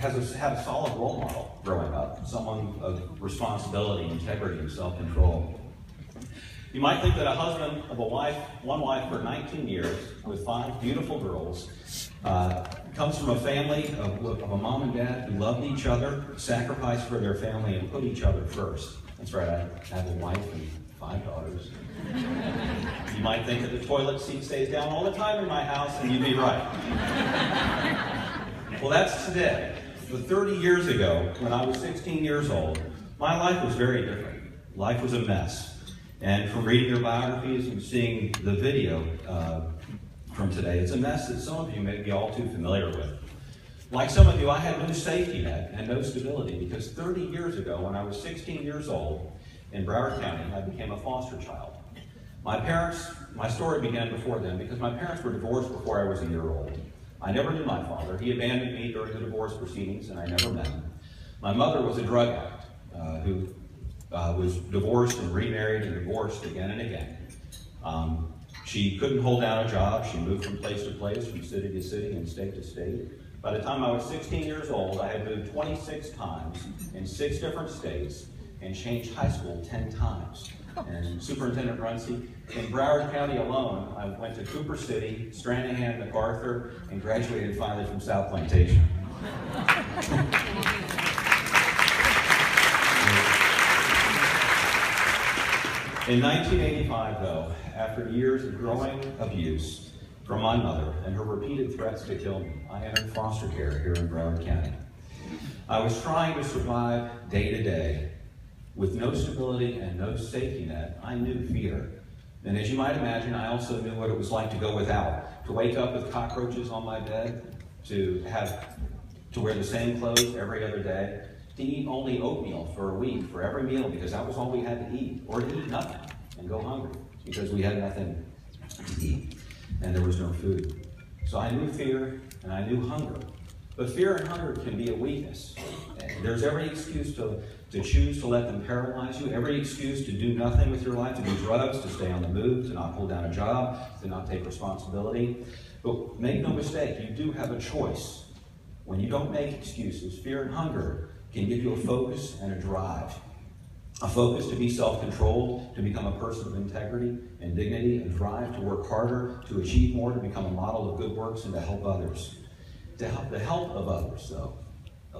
had a solid role model growing up, someone of responsibility, integrity, and self-control. You might think that a husband of one wife for 19 years with 5 beautiful girls, comes from a family of a mom and dad who loved each other, sacrificed for their family, and put each other first. That's right, I have a wife and 5 daughters. You might think that the toilet seat stays down all the time in my house, and you'd be right. Well, that's today. But 30 years ago, when I was 16 years old, my life was very different. Life was a mess. And from reading your biographies and seeing the video from today, it's a mess that some of you may be all too familiar with. Like some of you, I had no safety net and no stability because 30 years ago, when I was 16 years old in Broward County, I became a foster child. My story began before then because my parents were divorced before I was a year old. I never knew my father. He abandoned me during the divorce proceedings, and I never met him. My mother was a drug addict who was divorced and remarried and divorced again and again. She couldn't hold down a job. She moved from place to place, from city to city and state to state. By the time I was 16 years old, I had moved 26 times in 6 different states and changed high school 10 times. And Superintendent Runcie, in Broward County alone, I went to Cooper City, Stranahan, MacArthur, and graduated finally from South Plantation. In 1985, though, after years of growing abuse from my mother and her repeated threats to kill me, I entered foster care here in Broward County. I was trying to survive day to day. With no stability and no safety net, I knew fear. And as you might imagine, I also knew what it was like to go without, to wake up with cockroaches on my bed, to wear the same clothes every other day, to eat only oatmeal for a week, for every meal, because that was all we had to eat, or to eat nothing and go hungry, because we had nothing to eat, and there was no food. So I knew fear, and I knew hunger. But fear and hunger can be a weakness. There's every excuse to choose to let them paralyze you, every excuse to do nothing with your life, to do drugs, to stay on the move, to not hold down a job, to not take responsibility. But make no mistake, you do have a choice. When you don't make excuses, fear and hunger can give you a focus and a drive. A focus to be self-controlled, to become a person of integrity and dignity, a drive to work harder, to achieve more, to become a model of good works, and to help others. The help of others, though,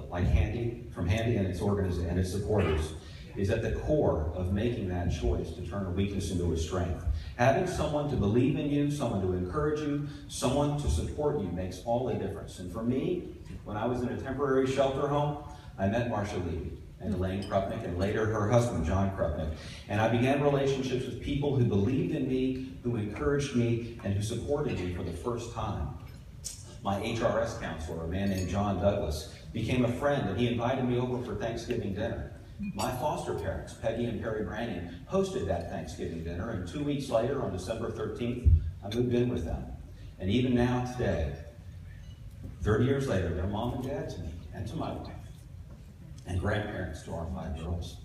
like Handy and its supporters, is at the core of making that choice to turn a weakness into a strength. Having someone to believe in you, someone to encourage you, someone to support you makes all the difference. And for me, when I was in a temporary shelter home, I met Marcia Levy and Elaine Krupnick, and later her husband, John Krupnick. And I began relationships with people who believed in me, who encouraged me, and who supported me for the first time. My HRS counselor, a man named John Douglas, became a friend, and he invited me over for Thanksgiving dinner. My foster parents, Peggy and Perry Branning, hosted that Thanksgiving dinner, and 2 weeks later, on December 13th, I moved in with them. And even now, today, 30 years later, they're mom and dad to me, and to my wife, and grandparents to our 5 girls.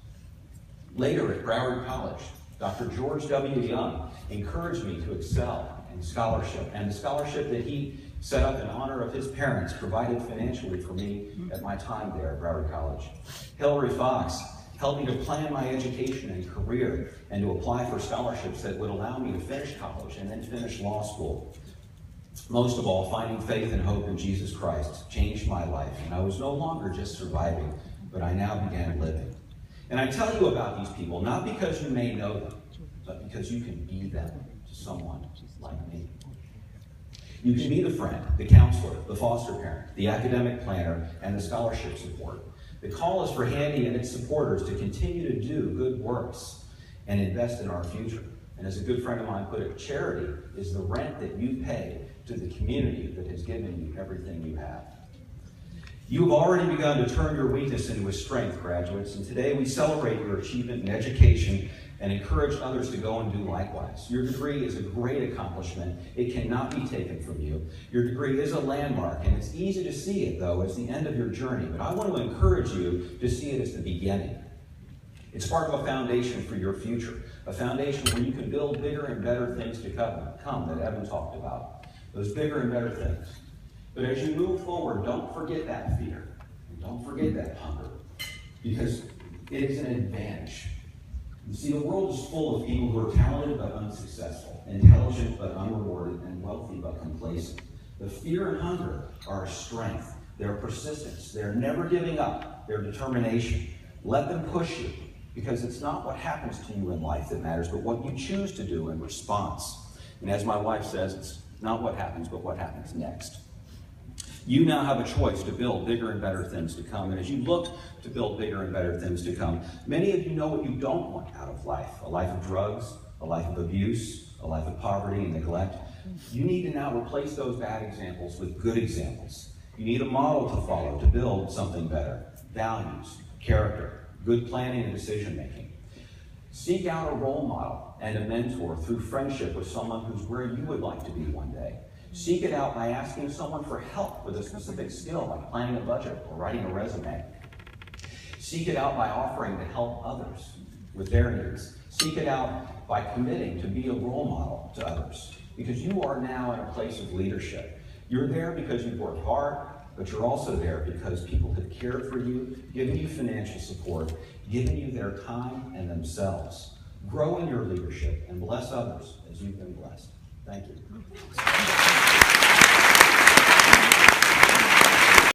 Later at Broward College, Dr. George W. Young encouraged me to excel in scholarship, and the scholarship that he set up in honor of his parents provided financially for me at my time there at Broward College. Hillary Fox helped me to plan my education and career and to apply for scholarships that would allow me to finish college and then finish law school. Most of all, finding faith and hope in Jesus Christ changed my life, and I was no longer just surviving, but I now began living. And I tell you about these people, not because you may know them, but because you can be them to someone like me. You can be the friend, the counselor, the foster parent, the academic planner, and the scholarship support. The call is for Handy and its supporters to continue to do good works and invest in our future. And as a good friend of mine put it, charity is the rent that you pay to the community that has given you everything you have. You have already begun to turn your weakness into a strength, graduates, and today we celebrate your achievement in education and encourage others to go and do likewise. Your degree is a great accomplishment. It cannot be taken from you. Your degree is a landmark, and it's easy to see it, though, as the end of your journey. But I want to encourage you to see it as the beginning. It's part of a foundation for your future, a foundation where you can build bigger and better things to come that Evan talked about, those bigger and better things. But as you move forward, don't forget that fear. forget that hunger, because it is an advantage. You see, the world is full of people who are talented but unsuccessful, intelligent but unrewarded, and wealthy but complacent. The fear and hunger are a strength. Their persistence, their never giving up, their determination. Let them push you, because it's not what happens to you in life that matters, but what you choose to do in response. And as my wife says, it's not what happens, but what happens next. You now have a choice to build bigger and better things to come. And as you look to build bigger and better things to come, many of you know what you don't want out of life. A life of drugs, a life of abuse, a life of poverty and neglect. You need to now replace those bad examples with good examples. You need a model to follow to build something better. Values, character, good planning and decision making. Seek out a role model and a mentor through friendship with someone who's where you would like to be one day. Seek it out by asking someone for help with a specific skill, like planning a budget or writing a resume. Seek it out by offering to help others with their needs. Seek it out by committing to be a role model to others, because you are now in a place of leadership. You're there because you've worked hard, but you're also there because people have cared for you, given you financial support, given you their time and themselves. Grow in your leadership and bless others as you've been blessed. Thank you.